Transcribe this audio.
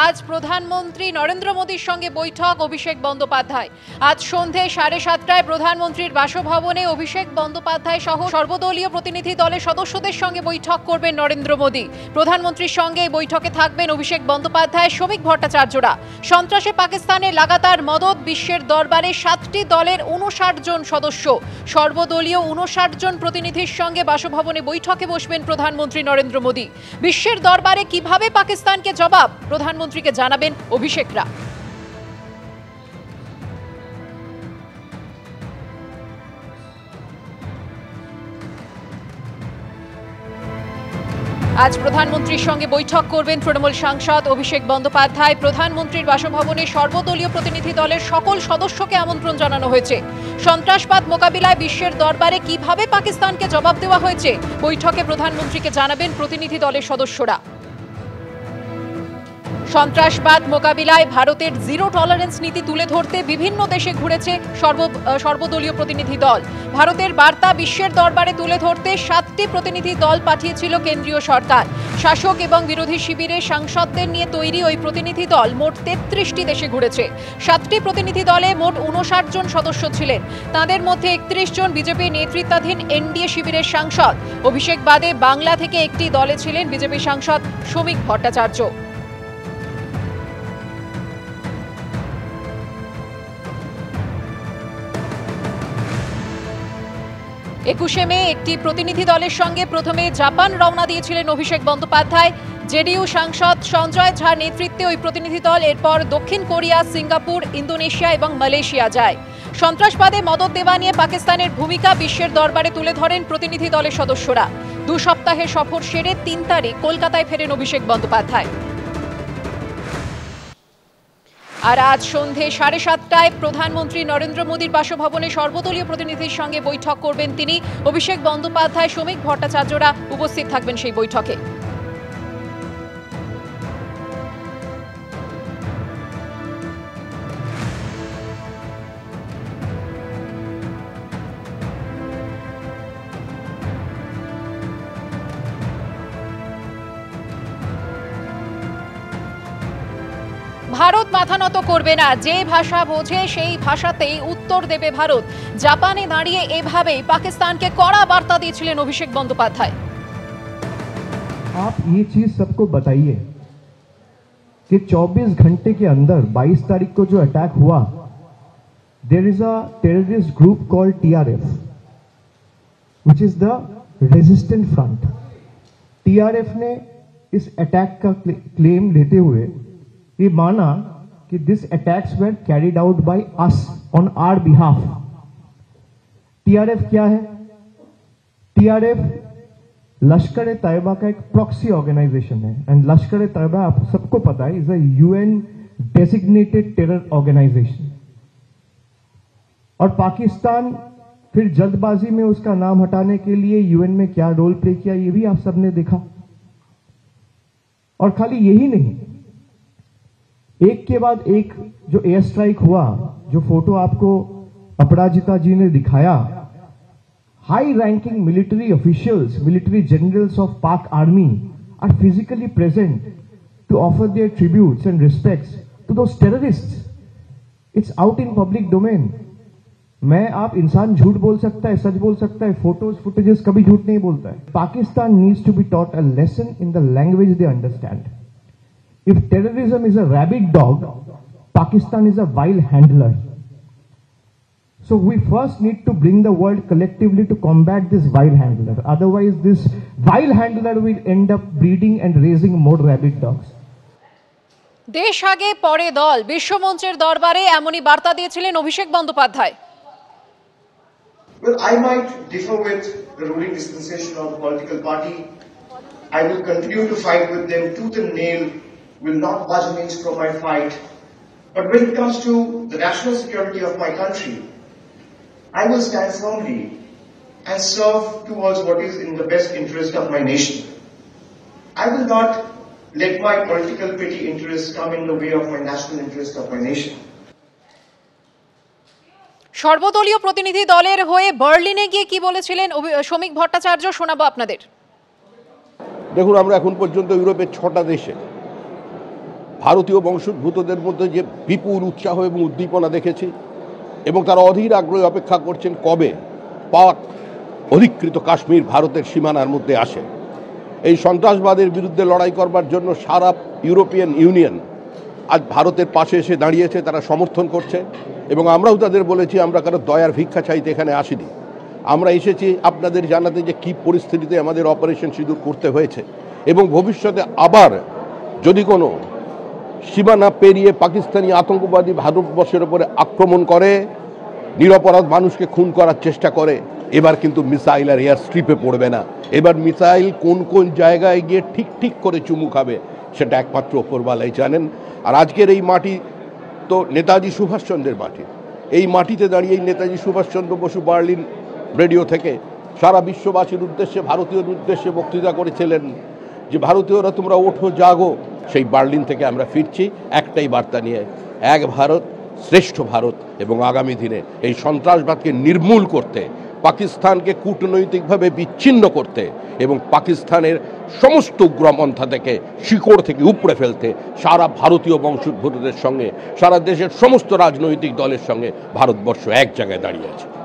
আজ প্রধানমন্ত্রী নরেন্দ্র মোদীর সঙ্গে বৈঠক অভিষেক বন্দ্যোপাধ্যায়। আজ সন্ধে 7:30টায় প্রধানমন্ত্রীর বাসভবনে অভিষেক বন্দ্যোপাধ্যায় সহ সর্বদলীয় প্রতিনিধি দলের সদস্যদের সঙ্গে বৈঠক করবেন নরেন্দ্র মোদী। প্রধানমন্ত্রীর সঙ্গে এই বৈঠকে থাকবেন অভিষেক বন্দ্যোপাধ্যায়, শ্রমিক ভট্টাচার্যরা। সন্ত্রাসে পাকিস্তানের লাগাতার মদদ, বিশ্বের দরবারে 7টি দলের 59 জন সদস্য, সর্বদলীয় 59 জন প্রতিনিধির সঙ্গে বাসভবনে বৈঠকে বসবেন প্রধানমন্ত্রী নরেন্দ্র মোদী। বিশ্বের দরবারে কিভাবে পাকিস্তানকে জবাব প্রধানমন্ত্রীকে জানাবেন অভিষেকরা। আজ প্রধানমন্ত্রীর সঙ্গে বৈঠক করবেন তৃণমূল সাংসদ অভিষেক বন্দ্যোপাধ্যায়। প্রধানমন্ত্রীর বাসভবনে সর্বদলীয় প্রতিনিধি দলের সকল সদস্যকে আমন্ত্রণ জানানো হয়েছে। সন্ত্রাসবাদ মোকাবিলায় বিশ্বের দরবারে কিভাবে পাকিস্তানকে জবাব দেওয়া হয়েছে বৈঠকে প্রধানমন্ত্রীকে জানাবেন প্রতিনিধি দলের সদস্যরা। সন্ত্রাসবাদ মোকাবিলায় ভারতের জিরো টলারেন্স নীতি তুলে ধরতে বিভিন্ন দেশে ঘুরেছে সর্বদলীয় প্রতিনিধি দল। ভারতের বার্তা বিশ্বের দরবারে তুলে ধরতে 7টি প্রতিনিধি দল পাঠিয়েছিল কেন্দ্রীয় সরকার। শাসক এবং বিরোধী শিবিরের সাংসদদের নিয়ে তৈরি ওই প্রতিনিধি দল মোট 33টি দেশে ঘুরেছে। 7টি প্রতিনিধি দলে মোট 59 জন সদস্য ছিলেন। তাদের মধ্যে 31 জন বিজেপি নেতৃত্বাধীন এনডিএ শিবিরের সাংসদ। অভিষেক বাদে বাংলা থেকে একটি দলে ছিলেন বিজেপি সাংসদ শ্রমিক ভট্টাচার্য। 21শে মে একটি প্রতিনিধি দলের সঙ্গে প্রথমে জাপান রওনা দিয়েছিলেন অভিষেক বন্দ্যোপাধ্যায়। জেডিইউ সাংসদ সঞ্জয় ঝার নেতৃত্বে ওই প্রতিনিধি দল এরপর দক্ষিণ কোরিয়া, সিঙ্গাপুর, ইন্দোনেশিয়া এবং মালয়েশিয়া যায়। সন্ত্রাসবাদে মদদ দেওয়া নিয়ে পাকিস্তানের ভূমিকা বিশ্বের দরবারে তুলে ধরেন প্রতিনিধি দলের সদস্যরা। 2 সপ্তাহের সফর সেরে 3 তারিখ কলকাতায় ফেরেন অভিষেক বন্দ্যোপাধ্যায়। আর আজ সন্ধে 7:30টায় প্রধানমন্ত্রী নরেন্দ্র মোদীর বাসভবনে সর্বদলীয় প্রতিনিধির সঙ্গে বৈঠক করবেন তিনি। অভিষেক বন্দ্যোপাধ্যায়, শ্রমিক ভট্টাচার্যরা উপস্থিত থাকবেন সেই বৈঠকে। ভারত মাথা নত করবে না, যে ভাষা বোঝে সেই ভাষাতেই উত্তর দেবে ভারত। জাপানে দাঁড়িয়ে এভাবেই পাকিস্তানকে কড়া বার্তা দিয়েছিলেন অভিষেক বন্দ্যোপাধ্যায়। आप ये चीज सबको बताइए कि 24 घंटे के अंदर 22 तारीख को जो अटैक हुआ, there is a terrorist group called TRF, which is the resistant front. TRF ने इस अटैक का क्लेम लेते हुए ये माना कि this attacks were carried out by us on our behalf. TRF क्या है? TRF लश्कर ए तैयबा का एक प्रॉक्सी ऑर्गेनाइजेशन है, एंड लश्कर ए तैयबा आप सबको पता है is a UN designated terror organisation. और पाकिस्तान फिर जल्दबाजी में उसका नाम हटाने के लिए UN में क्या रोल प्ले किया, ये भी आप सबने देखा। और खाली यही नहीं, एक के बाद एक जो एयर स्ट्राइक हुआ, जो फोटो आपको अपराजिता जी ने दिखाया, high ranking military officials, military generals of Pak army are physically present to offer their tributes and respects to those terrorists. It's out in public domain. मैं आप इंसान झूठ बोल सकता है, सच बोल सकता है, फोटोज फुटेजेस कभी झूठ नहीं बोलता है। Pakistan needs to be taught a lesson in the language they understand. If terrorism is a rabid dog, Pakistan is a wild handler. So we first need to bring the world collectively to combat this wild handler. Otherwise, this wild handler will end up breeding and raising more rabid dogs. দেশ আগে পরে দল, বিশ্বমঞ্চের দরবারে এমনই বার্তা দিয়েছিলেন Abhishek Bandyopadhyay. Well, I might differ with the ruling dispensation of the political party. I will continue to fight with them tooth and nail, will not budge an inch from my fight. But when it comes to the national security of my country, I will stand firmly and serve towards what is in the best interest of my nation. I will not let my political petty interests come in the way of my national interest of my nation. সর্বদলীয় প্রতিনিধি দলের হয়ে বার্লিনে গিয়ে কি বলেছিলেন শ্রমিক ভট্টাচার্য শোনাবো আপনাদের। দেখুন, আমরা এখন পর্যন্ত ইউরোপের 6টা দেশে ভারতীয় বংশোদ্ভূতদের মধ্যে যে বিপুল উৎসাহ এবং উদ্দীপনা দেখেছি, এবং তারা অধীর আগ্রহে অপেক্ষা করছেন কবে পাক অধিকৃত কাশ্মীর ভারতের সীমানার মধ্যে আসে। এই সন্ত্রাসবাদের বিরুদ্ধে লড়াই করবার জন্য সারা ইউরোপিয়ান ইউনিয়ন আজ ভারতের পাশে এসে দাঁড়িয়েছে, তারা সমর্থন করছে। এবং আমরাও তাদের বলেছি আমরা কারো দয়ার ভিক্ষা চাইতে এখানে আসিনি, আমরা এসেছি আপনাদের জানাতে যে কী পরিস্থিতিতে আমাদের অপারেশন সিঁদুর করতে হয়েছে, এবং ভবিষ্যতে আবার যদি কোনো সীমানা পেরিয়ে পাকিস্তানি আতঙ্কবাদী ভারতবর্ষের উপরে আক্রমণ করে, নিরপরাধ মানুষকে খুন করার চেষ্টা করে, এবার কিন্তু মিসাইল আর এয়ার স্ট্রিপে পড়বে না। এবার মিসাইল কোন কোন জায়গায় গিয়ে ঠিক ঠিক করে চুমু খাবে সেটা একমাত্র ওপরওয়ালাই জানেন। আর আজকের এই মাটি তো নেতাজি সুভাষচন্দ্রের মাটি। এই মাটিতে দাঁড়িয়েই নেতাজি সুভাষচন্দ্র বসু বার্লিন রেডিও থেকে সারা বিশ্ববাসীর উদ্দেশ্যে, ভারতীয়র উদ্দেশ্যে বক্তৃতা করেছিলেন যে ভারতীয়রা তোমরা ওঠো জাগো। সেই বার্লিন থেকে আমরা ফিরছি একটাই বার্তা নিয়ে, এক ভারত শ্রেষ্ঠ ভারত, এবং আগামী দিনে এই সন্ত্রাসবাদকে নির্মূল করতে, পাকিস্তানকে কূটনৈতিকভাবে বিচ্ছিন্ন করতে এবং পাকিস্তানের সমস্ত উগ্রপন্থা থেকে শিকড় থেকে উপড়ে ফেলতে সারা ভারতীয় বংশোদ্ভূতদের সঙ্গে, সারা দেশের সমস্ত রাজনৈতিক দলের সঙ্গে ভারতবর্ষ এক জায়গায় দাঁড়িয়ে আছে।